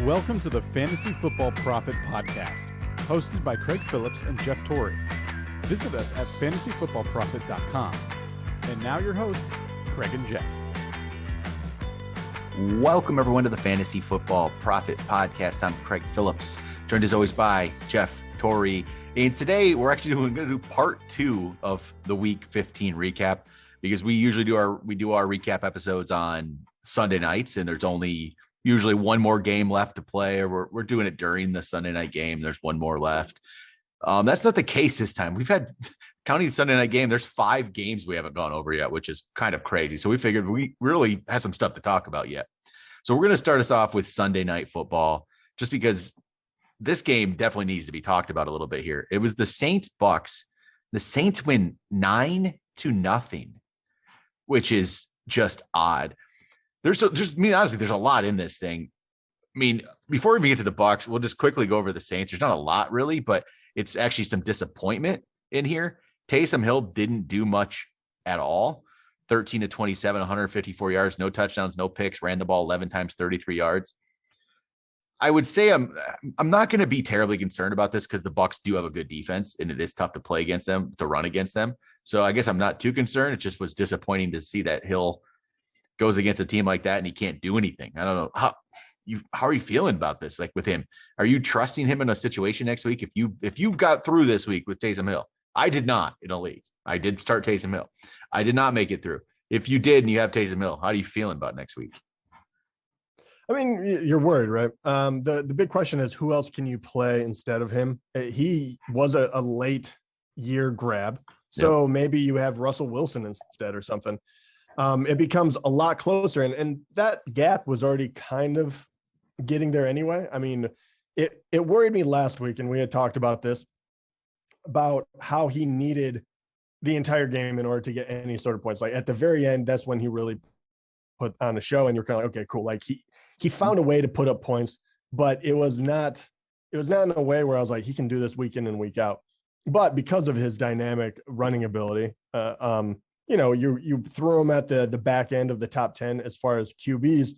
Welcome to the Fantasy Football Prophet Podcast, hosted by Craig Phillips and Jeff Torrey. Visit us at fantasyfootballprophet.com. And now your hosts, Craig and Jeff. Welcome, everyone, to the Fantasy Football Prophet Podcast. I'm Craig Phillips, joined as always by Jeff Torrey. And today we're actually going to do part 2 of the Week 15 recap, because we usually do our recap episodes on Sunday nights, and there's only usually one more game left to play, or we're doing it during the Sunday night game. There's one more left. That's not the case this time. We've had, counting the Sunday night game, there's 5 games we haven't gone over yet, which is kind of crazy. So we figured we really had some stuff to talk about yet. So we're going to start us off with Sunday night football, just because this game definitely needs to be talked about a little bit here. It was the Saints-Bucks. The Saints win 9-0, which is just odd. Honestly, there's a lot in this thing. I mean, before we even get to the Bucks, we'll just quickly go over the Saints. There's not a lot really, but it's actually some disappointment in here. Taysom Hill didn't do much at all. 13-27, 154 yards, no touchdowns, no picks, ran the ball 11 times, 33 yards. I would say I'm not going to be terribly concerned about this, because the Bucks do have a good defense, and it is tough to play against them, to run against them. So I guess I'm not too concerned. It just was disappointing to see that Hill goes against a team like that and he can't do anything. I don't know how are you feeling about this? Like, with him, are you trusting him in a situation next week? If you got through this week with Taysom Hill, I did not in a league. I did start Taysom Hill. I did not make it through. If you did and you have Taysom Hill, how are you feeling about next week? I mean, you're worried, right? The big question is, who else can you play instead of him? He was a late year grab. So Maybe you have Russell Wilson instead or something. It becomes a lot closer, and that gap was already kind of getting there anyway. I mean, it worried me last week, and we had talked about this, about how he needed the entire game in order to get any sort of points. Like, at the very end, that's when he really put on a show, and you're kind of like, okay, cool. Like, he found a way to put up points, but it was not in a way where I was like, he can do this week in and week out. But because of his dynamic running ability, you throw him at the back end of the top 10 as far as QBs,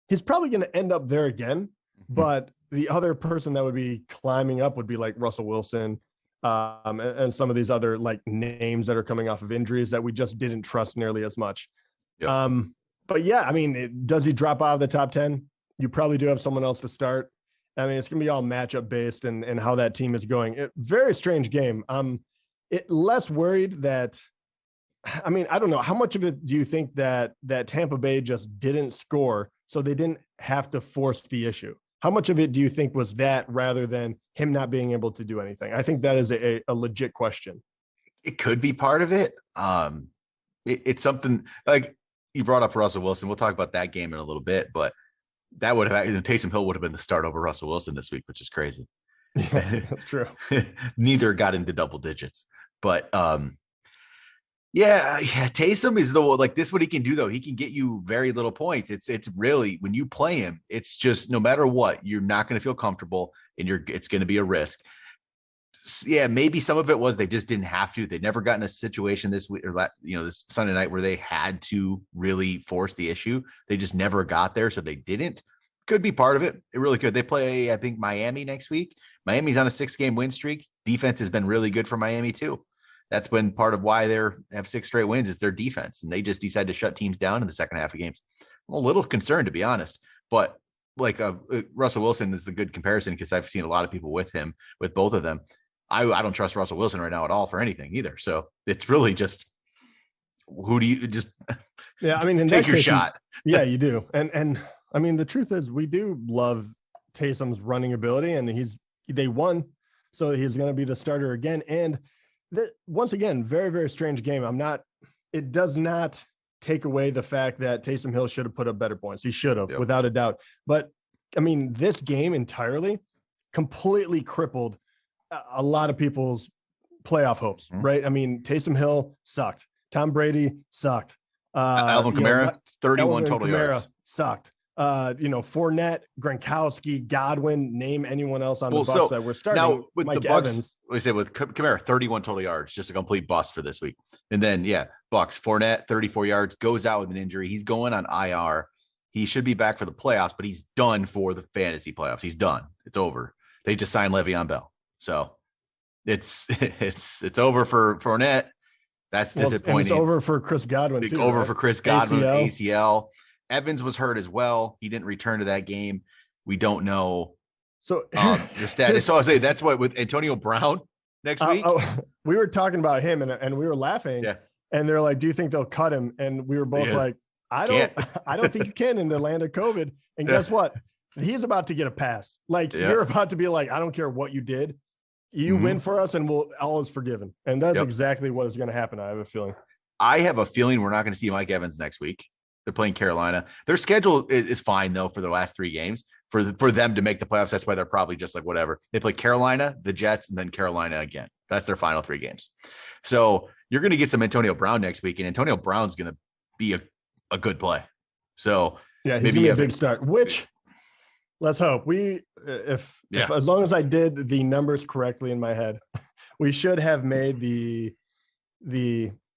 he's probably going to end up there again. But the other person that would be climbing up would be like Russell Wilson, and some of these other like names that are coming off of injuries that we just didn't trust nearly as much. Yep. But yeah, I mean, does he drop out of the top 10? You probably do have someone else to start. I mean, it's going to be all matchup based and how that team is going. Very strange game. Less worried that, I mean, I don't know. How much of it do you think that Tampa Bay just didn't score, so they didn't have to force the issue? How much of it do you think was that, rather than him not being able to do anything? I think that is a legit question. It could be part of it. It's something like you brought up Russell Wilson. We'll talk about that game in a little bit, but that would have, Taysom Hill would have been the start over Russell Wilson this week, which is crazy. Yeah, that's true. Neither got into double digits, but yeah, Taysom is this. What he can do, though, he can get you very little points. It's really, when you play him, it's just, no matter what, you're not going to feel comfortable, and it's going to be a risk. Yeah, maybe some of it was they just didn't have to. They never got in a situation this week, or this Sunday night, where they had to really force the issue. They just never got there, so they didn't. Could be part of it. It really could. They play, I think, Miami next week. Miami's on a 6-game win streak. Defense has been really good for Miami too. That's been part of why they have 6 straight wins, is their defense, and they just decided to shut teams down in the second half of games. I'm a little concerned, to be honest, but like Russell Wilson is the good comparison, because I've seen a lot of people with both of them. I don't trust Russell Wilson right now at all for anything either. So it's really just, who do you just? Yeah, I mean, in take your shot. Yeah, you do, and I mean, the truth is, we do love Taysom's running ability, and they won, so he's going to be the starter again. And once again, very, very strange game. It does not take away the fact that Taysom Hill should have put up better points. He should have, without a doubt. But I mean, this game entirely completely crippled a lot of people's playoff hopes, right? I mean, Taysom Hill sucked. Tom Brady sucked. Alvin Kamara, 31 total yards. Sucked. Fournette, Gronkowski, Godwin, name anyone else on the Bucs that we're starting. Now with Mike the Bucs, Evans. we say with Kamara, 31 total yards, just a complete bust for this week. And then Bucs, Fournette, 34 yards, goes out with an injury. He's going on IR. He should be back for the playoffs, but he's done for the fantasy playoffs. He's done. It's over. They just signed Le'Veon Bell. So it's over for Fournette. That's disappointing. It's over for Chris Godwin too. Over right? for Chris Godwin, ACL. ACL. Evans was hurt as well. He didn't return to that game. We don't know So the status. So I'll say that's what with Antonio Brown next week. We were talking about him and we were laughing. Yeah. And they're like, "Do you think they'll cut him?" And we were both like, I don't think you can in the land of COVID. And guess what? He's about to get a pass. Like you're about to be like, I don't care what you did. You win for us and all is forgiven. And that's exactly what is going to happen. I have a feeling. We're not going to see Mike Evans next week. They're playing Carolina. Their schedule is fine though for the last 3 games for them to make the playoffs. That's why they're probably just like whatever. They play Carolina, the Jets, and then Carolina again. That's their final 3 games. So you're going to get some Antonio Brown next week, and Antonio Brown's going to be a good play. So yeah, he's maybe a big start. Which let's hope if as long as I did the numbers correctly in my head, we should have made the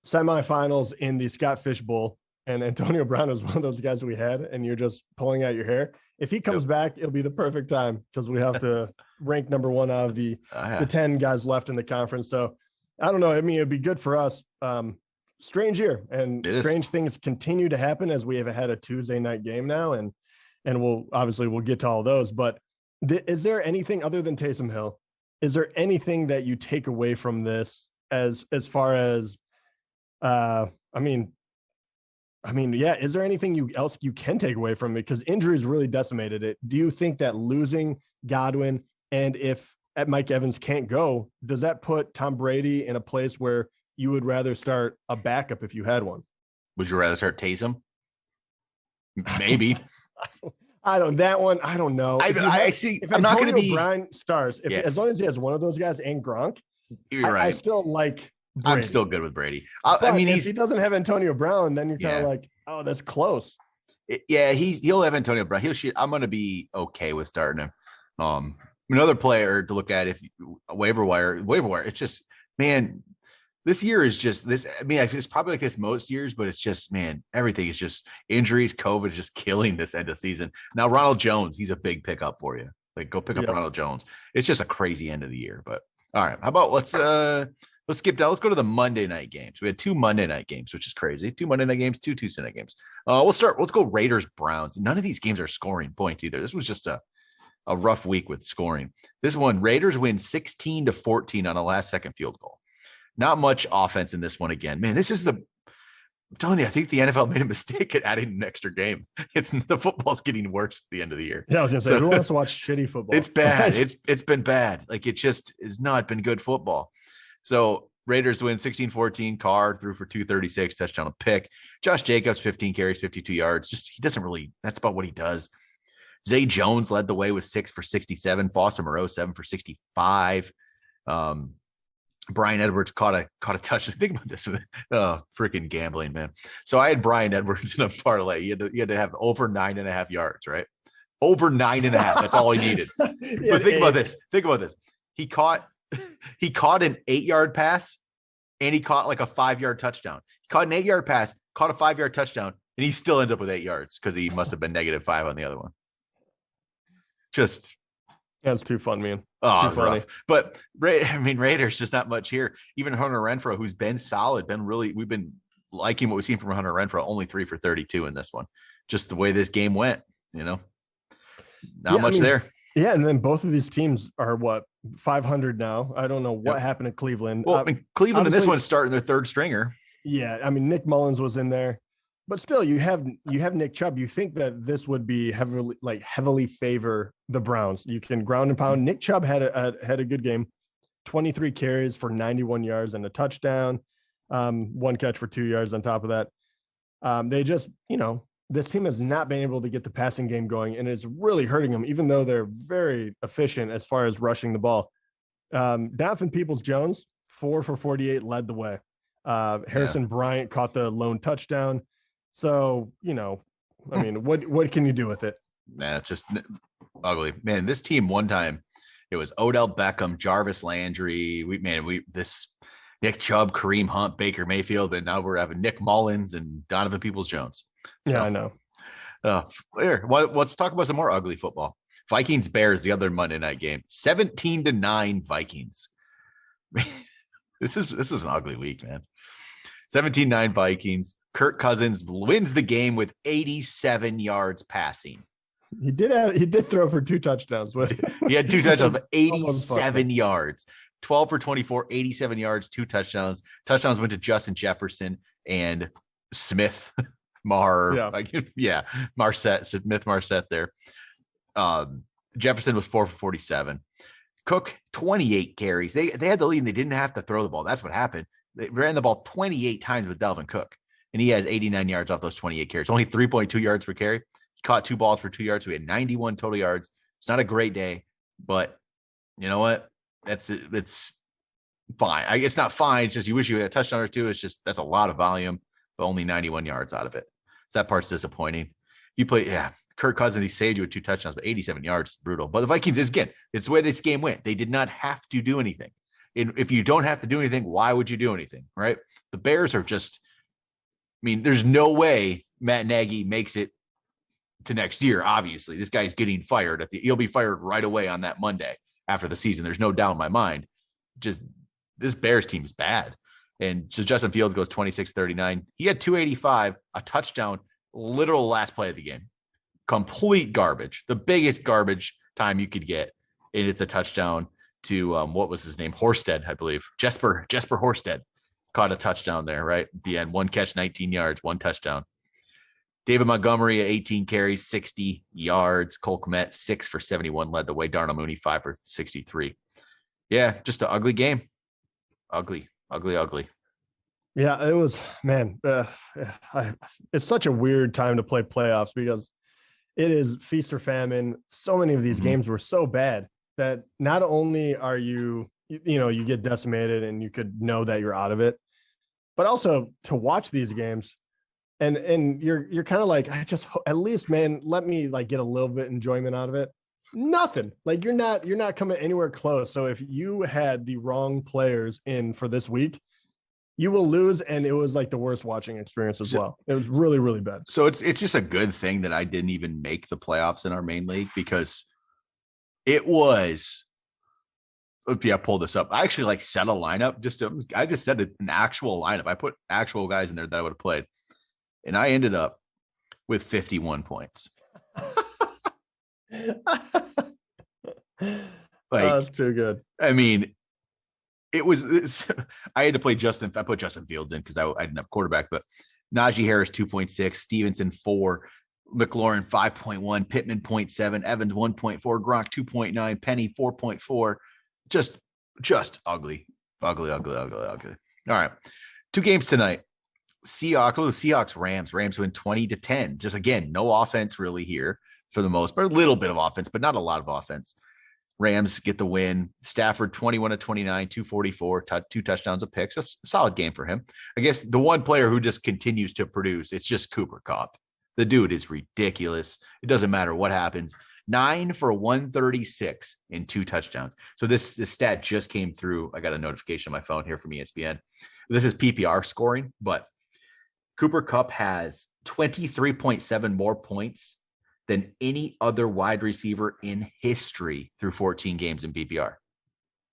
semifinals in the Scott Fish Bowl. And Antonio Brown is one of those guys we had, and you're just pulling out your hair. If he comes back, it'll be the perfect time because we have to rank number 1 out of the 10 guys left in the conference. So I don't know. I mean, it'd be good for us. Strange year, and strange things continue to happen as we have had a Tuesday night game now, and we'll get to all those. But is there anything other than Taysom Hill? Is there anything that you take away from this as far as is there anything else you can take away from it? Because injuries really decimated it. Do you think that losing Godwin, and if Mike Evans can't go, does that put Tom Brady in a place where you would rather start a backup if you had one? Would you rather start Taysom? Maybe. I don't know. I see. If I'm not going to be Brown starts, as long as he has one of those guys and Gronk, you're right. I still like Brady. I'm still good with Brady. If he doesn't have Antonio Brown, then you're kind of like, oh, that's close. He'll have Antonio Brown. He'll shoot. I'm going to be okay with starting him. Another player to look at if waiver wire. It's just, man, this year is just this. I mean, it's probably like this most years, but it's just, man, everything is just injuries. COVID is just killing this end of season. Now, Ronald Jones, he's a big pickup for you. Like, go pick up Ronald Jones. It's just a crazy end of the year. But all right, how about let's skip down. Let's go to the Monday night games. We had 2 Monday night games, which is crazy. 2 Monday night games, 2 Tuesday night games. Let's go Raiders Browns. None of these games are scoring points either. This was just a rough week with scoring. This one, Raiders win 16-14 on a last second field goal. Not much offense in this one again. Man, I'm telling you, I think the NFL made a mistake at adding an extra game. The football's getting worse at the end of the year. Yeah, I was gonna say, who wants to watch shitty football? It's bad. It's been bad. Like, it just has not been good football. So Raiders win 16-14. Carr threw for 236, touchdown, a pick. Josh Jacobs, 15 carries, 52 yards. That's about what he does. Zay Jones led the way with 6 for 67. Foster Moreau, 7 for 65. Brian Edwards caught a touch. Think about this with freaking gambling, man. So I had Brian Edwards in a parlay. You had to have over 9.5 yards, right? Over 9.5. That's all he needed. But think about this. He caught an 8-yard pass, and he caught like a 5-yard touchdown. He caught an 8-yard pass, caught a 5-yard touchdown, and he still ends up with 8 yards because he must have been -5 on the other one. That's too fun, man. Oh, too funny. But Raiders, just not much here. Even Hunter Renfrow, who's been solid, we've been liking what we've seen from Hunter Renfrow, only 3 for 32 in this one. Just the way this game went, not much there. Yeah, and then both of these teams are 500 now. I don't know what happened to Cleveland. Well, Cleveland in this one starting their 3rd stringer. Yeah, I mean, Nick Mullins was in there. But still, you have Nick Chubb. You think that this would be heavily favor the Browns. You can ground and pound. Nick Chubb had a good game, 23 carries for 91 yards and a touchdown, 1 catch for 2 yards on top of that. They just, this team has not been able to get the passing game going, and it's really hurting them, even though they're very efficient as far as rushing the ball. Donovan Peoples-Jones, 4 for 48, led the way. Harrison Bryant caught the lone touchdown. So, what can you do with it? Nah, it's just ugly. Man, this team one time, it was Odell Beckham, Jarvis Landry. This Nick Chubb, Kareem Hunt, Baker Mayfield, and now we're having Nick Mullins and Donovan Peoples-Jones. So, yeah, I know. Let's talk about some more ugly football. Vikings Bears, the other Monday night game, 17-9 Vikings. This is an ugly week, man. 17-9 Vikings. Kirk Cousins wins the game with 87 yards passing. He did throw for 2 touchdowns. He had 2 touchdowns, 87 yards, 12 for 24, 87 yards, 2 touchdowns. Touchdowns went to Justin Jefferson and Smith Marset there. Jefferson was 4 for 47. Cook, 28 carries. They had the lead and they didn't have to throw the ball. That's what happened. They ran the ball 28 times with Dalvin Cook, and he has 89 yards off those 28 carries. Only 3.2 yards per carry. He caught 2 balls for 2 yards. So he had 91 total yards. It's not a great day, but you know what? It's fine. It's not fine. It's just you wish you had a touchdown or 2. It's just that's a lot of volume, but only 91 yards out of it. So that part's disappointing. You play, Kirk Cousins, he saved you with 2 touchdowns, but 87 yards is brutal. But the Vikings, again, it's the way this game went. They did not have to do anything. And if you don't have to do anything, why would you do anything, right? The Bears are just, there's no way Matt Nagy makes it to next year, obviously. This guy's getting fired. He'll be fired right away on that Monday after the season. There's no doubt in my mind. Just this Bears team is bad. And so Justin Fields goes 26-39. He had 285, a touchdown, literal last play of the game. Complete garbage. The biggest garbage time you could get. And it's a touchdown to what was his name? Horsted, I believe. Jesper Horsted caught a touchdown there, right? At the end. 1 catch, 19 yards, 1 touchdown. David Montgomery, 18 carries, 60 yards. Cole Kmet, 6 for 71, led the way. Darnell Mooney, 5 for 63. Yeah, just an ugly game. Ugly. Yeah, it was, man. It's such a weird time to play playoffs because it is feast or famine. So many of these games were so bad that not only are you get decimated and you could know that you're out of it, but also to watch these games and you're kind of like, at least, man, let me like get a little bit enjoyment out of it. Nothing. Like you're not coming anywhere close. So if you had the wrong players in for this week, you will lose. And it was like the worst watching experience as well. It was really, really bad. So it's just a good thing that I didn't even make the playoffs in our main league because it was, pull this up. I actually set a lineup. I just said an actual lineup. I put actual guys in there that I would have played. And I ended up with 51 points. That's too good. It was I had to play I put Justin Fields in because I didn't have quarterback, but Najee Harris 2.6, Stevenson 4, McLaurin 5.1, Pittman 0.7, Evans 1.4, Gronk 2.9, Penny 4.4. Just ugly. All right. 2 games tonight. Seahawks Rams win 20-10. Just again, no offense really here for the most part. A little bit of offense, but not a lot of offense. Rams get the win. Stafford 21-29, 244, 2 touchdowns, a pick. So solid game for him. I guess the one player who just continues to produce, it's just Cooper Kupp. The dude is ridiculous. It doesn't matter what happens. 9 for 136 and 2 touchdowns. So this stat just came through. I got a notification on my phone here from ESPN. This is PPR scoring, but Cooper Kupp has 23.7 more points than any other wide receiver in history through 14 games in PPR.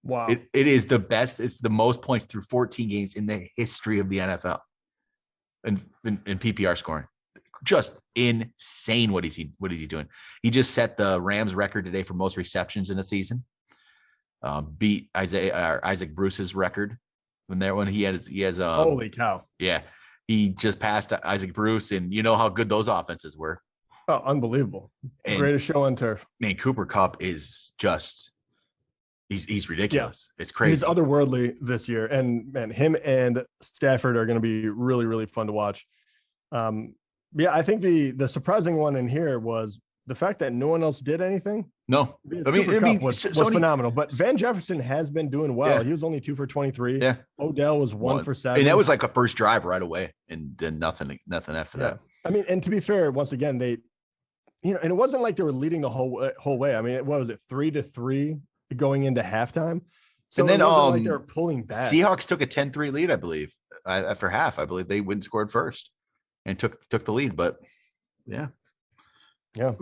Wow. It is the best. It's the most points through 14 games in the history of the NFL in PPR scoring. Just insane. What is he doing? He just set the Rams record today for most receptions in a season. Beat Isaac Bruce's record when he has holy cow. Yeah. He just passed Isaac Bruce, and you know how good those offenses were. Oh, unbelievable. Greatest show on turf. Man, Cooper Kupp is just he's ridiculous. Yeah. It's crazy. He's otherworldly this year. And man, him and Stafford are going to be really, really fun to watch. Yeah, I think the surprising one in here was the fact that no one else did anything. No, Kupp was phenomenal. But Van Jefferson has been doing well. Yeah. He was only 2 for 23. Yeah, Odell was 1 for 7, and that was like a first drive right away, and then nothing after that. And to be fair, once again, they, and it wasn't like they were leading the whole way. What was it, 3-3 going into halftime? So and then like they were pulling back. Seahawks took a 10-3 lead, I believe, after half. I believe they scored first and took the lead. But yeah, Yeah.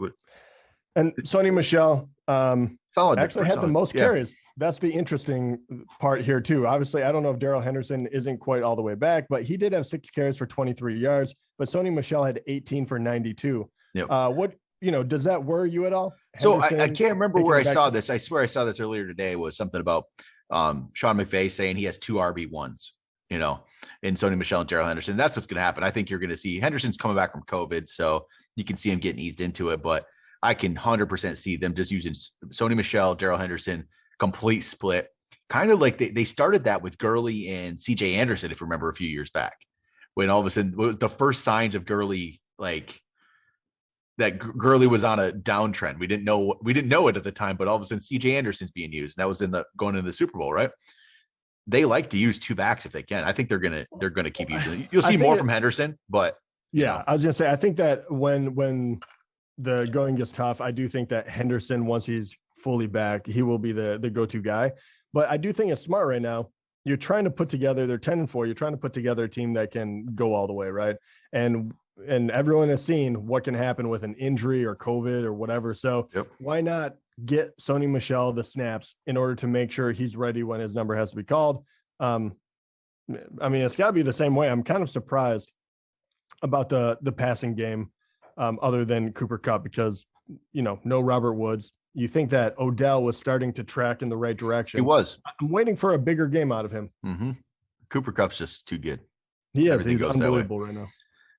And Sony Michel actually had the most carries. That's the interesting part here too. Obviously, I don't know if Darrell Henderson isn't quite all the way back, but he did have 6 carries for 23 yards. But Sony Michel had 18 for 92. Yep. What does that worry you at all? So I can't remember where I saw this. I swear I saw this earlier today. Was something about Sean McVay saying he has 2 RB1s, in Sony Michel and Darrell Henderson. That's what's going to happen. I think you're going to see Henderson's coming back from COVID, so you can see him getting eased into it. But I can 100% see them just using Sony Michel, Darrell Henderson, complete split. Kind of like they started that with Gurley and CJ Anderson, if you remember a few years back, when all of a sudden the first signs of Gurley, like that Gurley was on a downtrend. We didn't know it at the time, but all of a sudden CJ Anderson's being used. That was going into the Super Bowl, right? They like to use 2 backs if they can. I think they're gonna keep using it. You'll see more from Henderson, but I was gonna say I think that when the going gets tough, I do think that Henderson, once he's fully back, he will be the go-to guy. But I do think it's smart right now. You're trying to put together, they're 10-4. You're trying to put together a team that can go all the way, right? And everyone has seen what can happen with an injury or COVID or whatever. So Why not get Sony Michel the snaps in order to make sure he's ready when his number has to be called? I mean, it's got to be the same way. I'm kind of surprised about the passing game, other than Cooper Kupp, because no Robert Woods. You think that Odell was starting to track in the right direction. He was. I'm waiting for a bigger game out of him. Mm-hmm. Cooper Kupp's just too good. He is. He's unbelievable right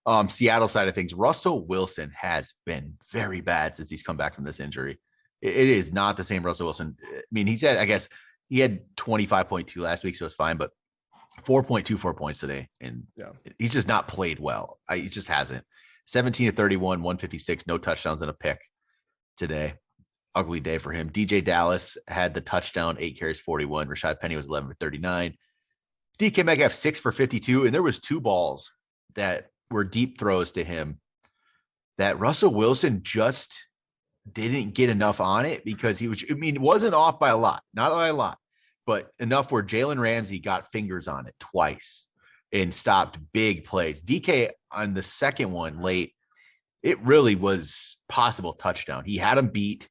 now. Seattle side of things, Russell Wilson has been very bad since he's come back from this injury. It is not the same Russell Wilson. I mean, he had 25.2 last week, so it's fine, but 4.24 points today. And he's just not played well. He just hasn't. 17 to 31, 156, no touchdowns and a pick today. Ugly day for him. DJ Dallas had the touchdown, 8 carries, 41. Rashad Penny was 11 for 39. DK Metcalf 6 for 52. And there was 2 balls that were deep throws to him that Russell Wilson just didn't get enough on it, because it wasn't off by a lot, not by a lot, but enough where Jalen Ramsey got fingers on it twice and stopped big plays. DK on the second one late, it really was possible touchdown. He had him beat.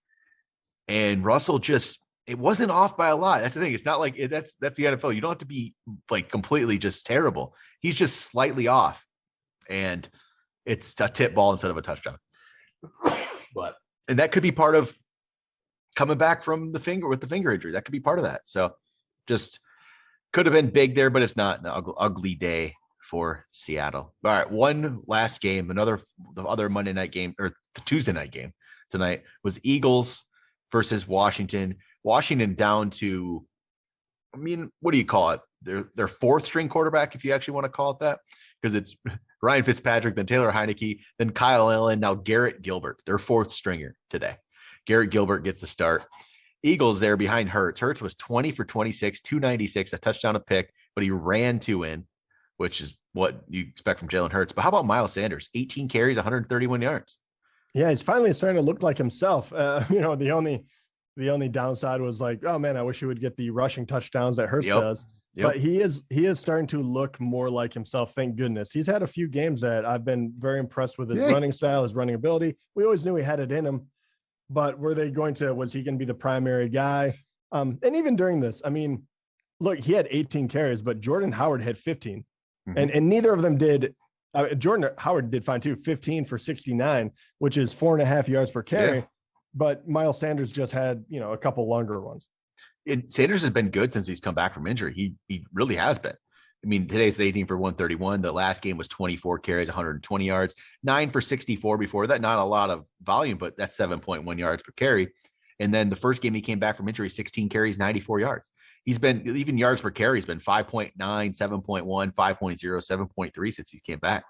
And Russell it wasn't off by a lot. That's the thing. It's not like that's the NFL. You don't have to be like completely just terrible. He's just slightly off, and it's a tip ball instead of a touchdown. And that could be part of coming back from the finger injury. That could be part of that. So just could have been big there, but it's not. An ugly day for Seattle. All right. One last game, the other Monday night game, or the Tuesday night game tonight, was Eagles versus Washington. Washington down to, what do you call it? Their 4th string quarterback, if you actually want to call it that, because it's Ryan Fitzpatrick, then Taylor Heineke, then Kyle Allen, now Garrett Gilbert, their 4th stringer today. Garrett Gilbert gets the start. Eagles there behind Hurts. Hurts was 20 for 26, 296, a touchdown, a pick, but he ran 2 in, which is what you expect from Jalen Hurts. But how about Miles Sanders? 18 carries, 131 yards. Yeah, he's finally starting to look like himself. The only downside was like, oh man, I wish he would get the rushing touchdowns that Hurts does. But he is starting to look more like himself. Thank goodness. He's had a few games that I've been very impressed with his running style, his running ability. We always knew he had it in him, but was he going to be the primary guy? And even during this, look, he had 18 carries, but Jordan Howard had 15, and neither of them did. Jordan Howard did fine too, 15 for 69, which is 4.5 yards per carry. Yeah. But Miles Sanders just had, a couple longer ones. Sanders has been good since he's come back from injury. He really has been. Today's 18 for 131. The last game was 24 carries, 120 yards, 9 for 64 before that. Not a lot of volume, but that's 7.1 yards per carry. And then the first game he came back from injury, 16 carries, 94 yards. He's been, even yards per carry, he's been 5.9, 7.1, 5.0, 7.3 since he came back.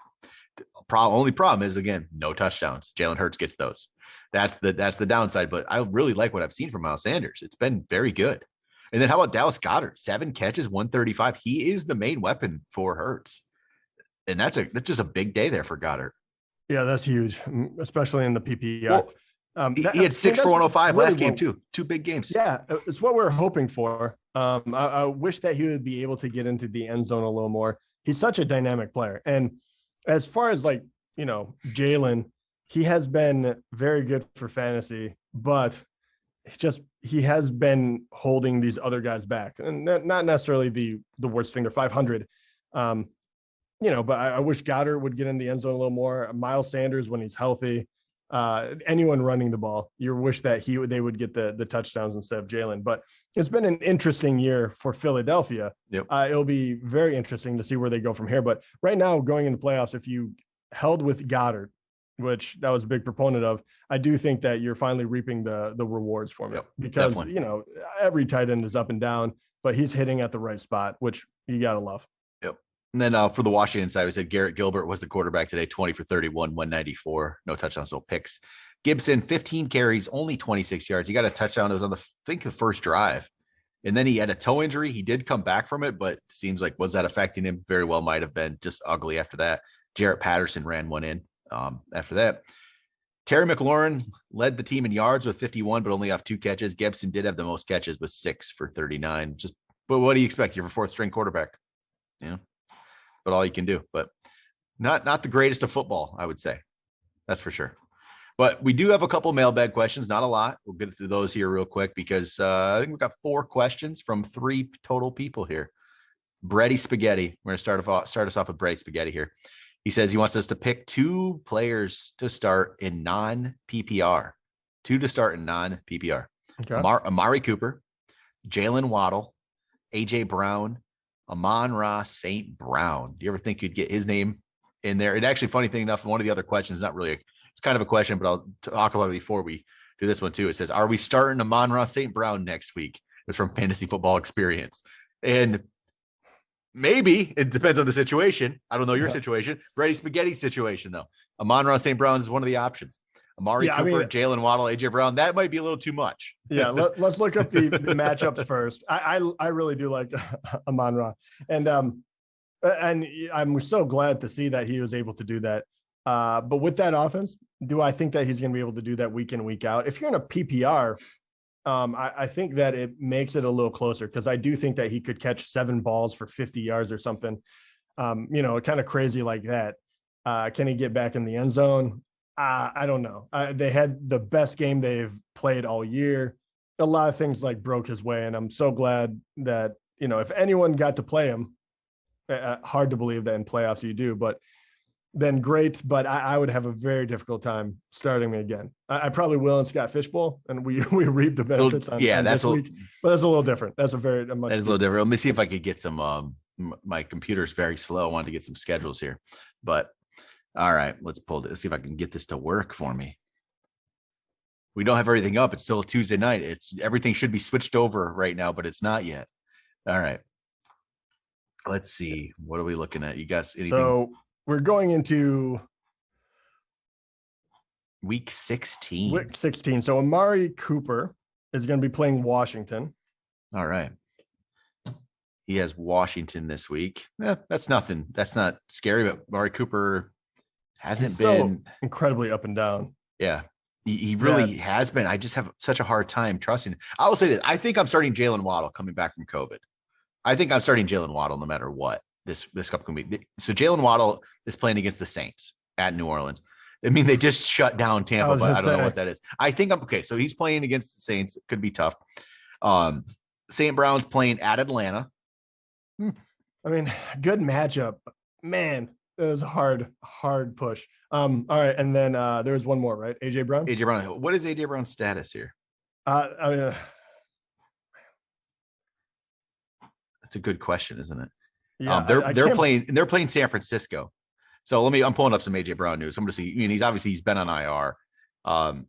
The only problem is, again, no touchdowns. Jalen Hurts gets those. That's the downside, but I really like what I've seen from Miles Sanders. It's been very good. And then how about Dallas Goedert? 7 catches, 135. He is the main weapon for Hurts. And that's just a big day there for Goddard. Yeah, that's huge, especially in the PPR. Well, he had 6 for 105 last game too. 2 big games. Yeah, it's what we're hoping for. I wish that he would be able to get into the end zone a little more. He's such a dynamic player. And as far as Jalen, he has been very good for fantasy, but he has been holding these other guys back, and not necessarily the worst thing. They're 500. But I wish Goddard would get in the end zone a little more. Miles Sanders, when he's healthy, anyone running the ball, you wish that they would get the touchdowns instead of Jalen. But it's been an interesting year for Philadelphia. Yep. It'll be very interesting to see where they go from here. But right now, going into playoffs, if you held with Goddard, which that was a big proponent of, I do think that you're finally reaping the rewards for me. Yep, because definitely. Every tight end is up and down, but he's hitting at the right spot, which you gotta love. Yep. And then for the Washington side, we said Garrett Gilbert was the quarterback today, 20 for 31, 194, no touchdowns, no picks. Gibson, 15 carries, only 26 yards. He got a touchdown. It was on the first drive. And then he had a toe injury. He did come back from it, but seems like, was that affecting him? Very well might have been. Just ugly after that. Jarrett Patterson ran one in after that. Terry McLaurin led the team in yards with 51, but only off 2 catches. Gibson did have the most catches with 6 for 39. But what do you expect? You're a 4th string quarterback. But all you can do. But not the greatest of football, I would say. That's for sure. But we do have a couple mailbag questions, not a lot. We'll get through those here real quick because I think we've got 4 questions from 3 total people here. Brady Spaghetti. We're going to start us off with Brady Spaghetti here. He says he wants us to pick 2 players to start in non-PPR. 2 to start in non-PPR. Okay. Amari Cooper, Jalen Waddle, AJ Brown, Amon-Ra St. Brown. Do you ever think you'd get his name in there? And actually, funny thing enough, one of the other questions, not really, it's kind of a question, but I'll talk about it before we do this one too. It says, are we starting Amon-Ra St. Brown next week? It's from Fantasy Football Experience. And maybe it depends on the situation. I don't know your situation. Brady Spaghetti's situation, though. Amon-Ra St. Brown is one of the options. Amari Cooper, Jalen Waddle, AJ Brown. That might be a little too much. Yeah, let's look up the matchups first. I really do like Amon-Ra, and I'm so glad to see that he was able to do that. But with that offense, do I think that he's going to be able to do that week in, week out? If you're in a PPR, I think that it makes it a little closer because I do think that he could catch 7 balls for 50 yards or something, kind of crazy like that. Can he get back in the end zone? I don't know. They had the best game they've played all year. A lot of things broke his way, and I'm so glad that, if anyone got to play him, hard to believe that in playoffs you do, but then great. But I would have a very difficult time starting me again. I probably will in Scott Fishbowl, and we reap the benefits. But that's a little different. That's a little different. Let me see if I could get some. My computer's very slow. I wanted to get some schedules here, but. All right, let's see if I can get this to work for me. We don't have everything up. It's still a Tuesday night. Everything should be switched over right now, but it's not yet. All right. Let's see. What are we looking at? You guys, anything? So we're going into week 16. Week 16. So Amari Cooper is going to be playing Washington. All right. He has Washington this week. That's nothing. That's not scary, but Amari Cooper hasn't been so incredibly up and down. Yeah, he really has been. I just have such a hard time trusting. I will say this. I think I'm starting Jalen Waddle coming back from COVID. I think I'm starting Jalen Waddle no matter what this upcoming week. So Jalen Waddle is playing against the Saints at New Orleans. I mean, they just shut down Tampa, but I don't know what that is. I think I'm okay. So he's playing against the Saints. It could be tough. St. Brown's playing at Atlanta. I mean, good matchup, man. It was a hard push. All right, and then there was one more, right? AJ Brown. AJ Brown. What is AJ Brown's status here? That's a good question, isn't it? Yeah, they're playing San Francisco. So I'm pulling up some AJ Brown news. I'm going to see. I mean, he's been on IR. All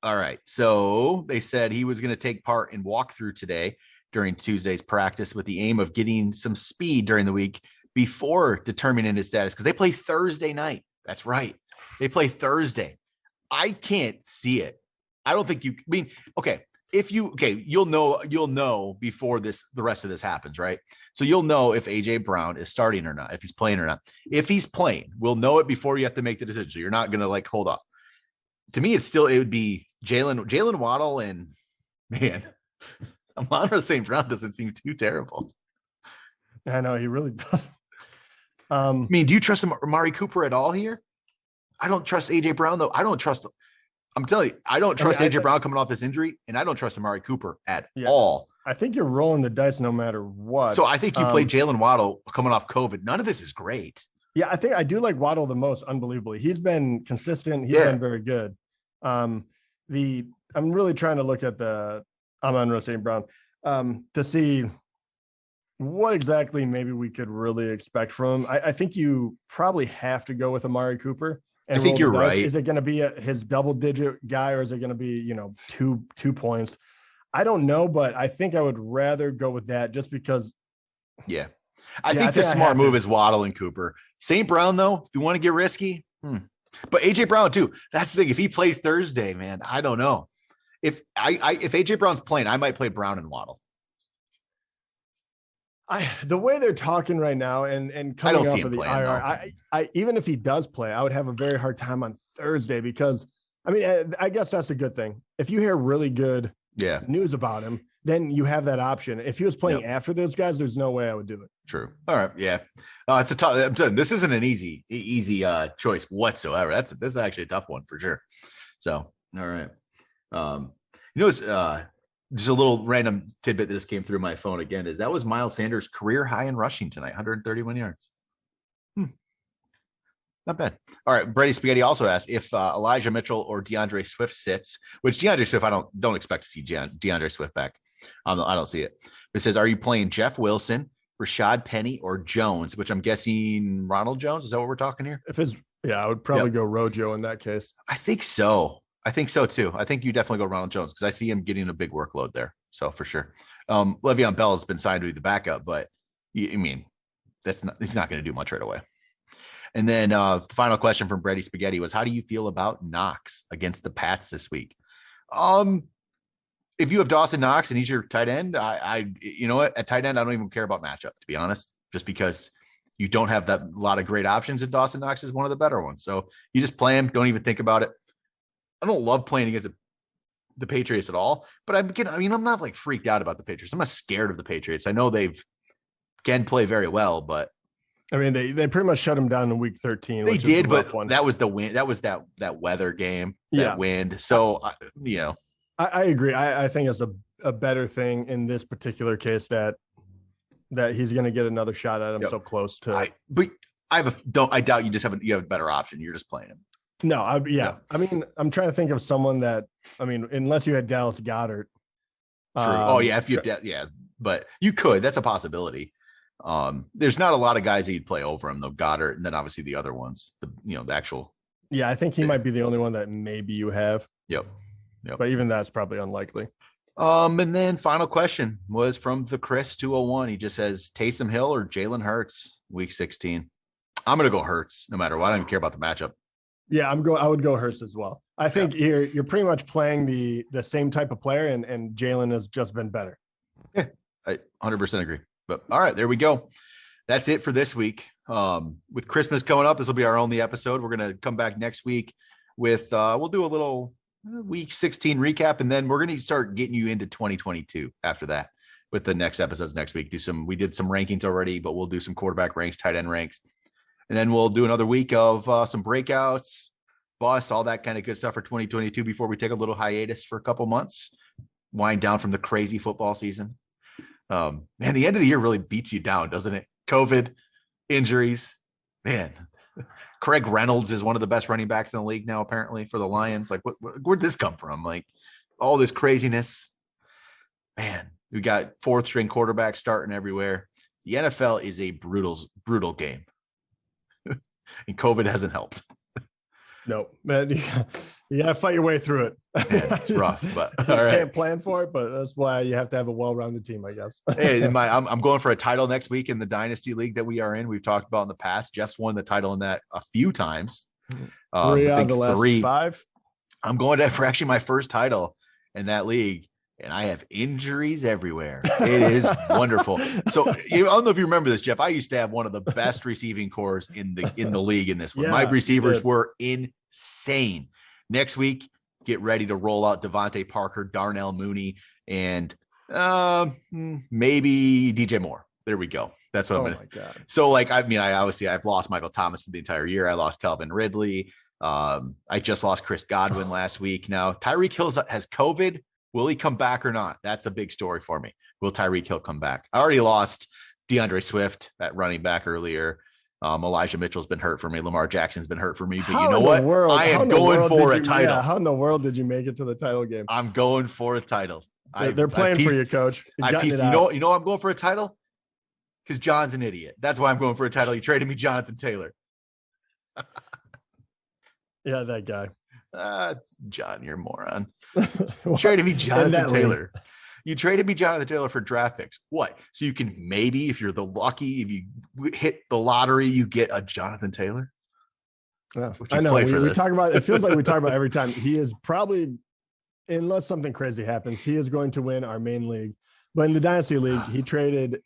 right. So they said he was going to take part in walkthrough today during Tuesday's practice with the aim of getting some speed during the week before determining his status, because they play Thursday night. That's right. They play Thursday. I can't see it. I don't think you'll know before the rest of this happens, right? So you'll know if AJ Brown is starting or not, if he's playing or not. If he's playing, we'll know it before you have to make the decision. So you're not going to hold off. To me, it would be Jalen Waddle, and man, Amon-Ra St. Brown doesn't seem too terrible. I know he really does. I mean, do you trust Amari Cooper at all here? I don't trust AJ Brown though. I'm telling you, I don't trust AJ Brown coming off this injury, and I don't trust Amari Cooper at all. I think you're rolling the dice no matter what. So I think you play Jalen Waddle coming off COVID. None of this is great. Yeah, I think I do like Waddle the most, unbelievably. He's been consistent. He's been very good. I'm really trying to look at the Amon-Ra St. Brown to see what exactly maybe we could really expect from him. I think you probably have to go with Amari Cooper. And I think you're right. Is it going to be his double-digit guy, or is it going to be, 2 points? I don't know, but I think I would rather go with that just because. Yeah. I think the smart move is Waddle and Cooper. St. Brown, though, if you want to get risky, but AJ Brown too. That's the thing. If he plays Thursday, man, I don't know. If AJ Brown's playing, I might play Brown and Waddle. The way they're talking right now and coming off of the IR, I even if he does play, I would have a very hard time on Thursday because I guess that's a good thing. If you hear really good news about him, then you have that option. If he was playing after those guys, there's no way I would do it. True. All right. Yeah. It's a tough. I'm telling you, this isn't an easy choice whatsoever. This is actually a tough one for sure. So, all right. It's just a little random tidbit that just came through my phone again is that was Miles Sanders' career high in rushing tonight, 131 yards. Not bad. All right. Brady Spaghetti also asked if Elijah Mitchell or DeAndre Swift sits, which DeAndre Swift, I don't expect to see DeAndre Swift back. I don't see it. It says, are you playing Jeff Wilson, Rashad Penny, or Jones, which I'm guessing Ronald Jones? Is that what we're talking here? I would probably go Rojo in that case. I think so. Too. I think you definitely go Ronald Jones because I see him getting a big workload there. So for sure. Le'Veon Bell has been signed to be the backup, but he's not going to do much right away. And then the final question from Brady Spaghetti was, how do you feel about Knox against the Pats this week? If you have Dawson Knox and he's your tight end, you know what? At tight end, I don't even care about matchup, to be honest, just because you don't have that lot of great options, and Dawson Knox is one of the better ones. So you just play him. Don't even think about it. I don't love playing against the Patriots at all, but I'm not like freaked out about the Patriots. I'm not scared of the Patriots. I know can play very well, but they pretty much shut him down in week 13. They did, but that was the wind. That was that weather game, that wind. So, I agree. I think it's a better thing in this particular case that he's going to get another shot at him so close to. I doubt you have a better option. You're just playing him. No, I'm trying to think of someone that, unless you had Dallas Goedert. True. If you but you could. That's a possibility. There's not a lot of guys that you'd play over him though, Goddard, and then obviously the other ones, the actual. Yeah, I think he might be the only one that maybe you have. Yep. But even that's probably unlikely. And then final question was from the Chris 201. He just says Taysom Hill or Jalen Hurts week 16. I'm gonna go Hurts no matter what. I don't even care about the matchup. Yeah, I would go Hurts as well. I think you're pretty much playing the same type of player, and Jalen has just been better. Yeah, I 100% agree. But all right, there we go. That's it for this week. With Christmas coming up, this will be our only episode. We're going to come back next week with we'll do a little week 16 recap, and then we're going to start getting you into 2022 after that with the next episodes next week. We did some rankings already, but we'll do some quarterback ranks, tight end ranks. And then we'll do another week of some breakouts, busts, all that kind of good stuff for 2022 before we take a little hiatus for a couple months, wind down from the crazy football season. Man, the end of the year really beats you down, doesn't it? COVID, injuries, man. Craig Reynolds is one of the best running backs in the league now, apparently, for the Lions. Like, where'd this come from? Like, all this craziness. Man, we got fourth string quarterbacks starting everywhere. The NFL is a brutal game. And COVID hasn't helped. No, man, you got to fight your way through it. Yeah, it's rough, but you can't plan for it, but that's why you have to have a well-rounded team, I guess. Hey, I'm going for a title next week in the Dynasty League that we are in. We've talked about in the past. Jeff's won the title in that a few times. 3 out of the last 5. I'm going for actually my first title in that league. And I have injuries everywhere. It is wonderful. So I don't know if you remember this, Jeff. I used to have one of the best receiving cores in the league in this one. My receivers were insane. Next week, get ready to roll out Devontae Parker, Darnell Mooney, and maybe DJ Moore. There we go. That's what I'm gonna. My God. So I've lost Michael Thomas for the entire year. I lost Calvin Ridley. I just lost Chris Godwin last week. Now, Tyreek Hill has COVID. Will he come back or not? That's a big story for me. Will Tyreek Hill come back? I already lost DeAndre Swift at running back earlier. Elijah Mitchell's been hurt for me. Lamar Jackson's been hurt for me. But you know what? I am going for a title. Yeah, how in the world did you make it to the title game? I'm going for a title. They're playing for you, coach. You know I'm going for a title? Because John's an idiot. That's why I'm going for a title. He traded me Jonathan Taylor. Yeah, that guy. John, you're a moron. You traded me Jonathan Taylor. You traded me Jonathan Taylor for draft picks. What? So you can maybe, if you're if you hit the lottery, you get a Jonathan Taylor? Yeah, I know. We talk about it. Feels like we talk about every time. He is probably, unless something crazy happens, he is going to win our main league. But in the Dynasty League, he traded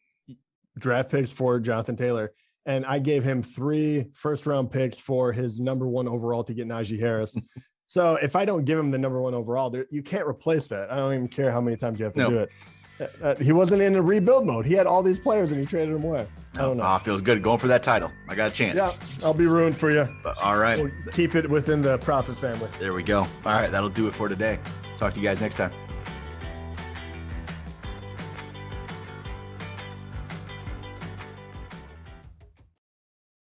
draft picks for Jonathan Taylor. And I gave him 3 first-round picks for his number 1 overall to get Najee Harris. So if I don't give him the number 1 overall, you can't replace that. I don't even care how many times you have to do it. He wasn't in a rebuild mode. He had all these players and he traded them away. I don't know. Feels good going for that title. I got a chance. Yeah, I'll be rooting for you. All right. We'll keep it within the Prophet family. There we go. All right, that'll do it for today. Talk to you guys next time.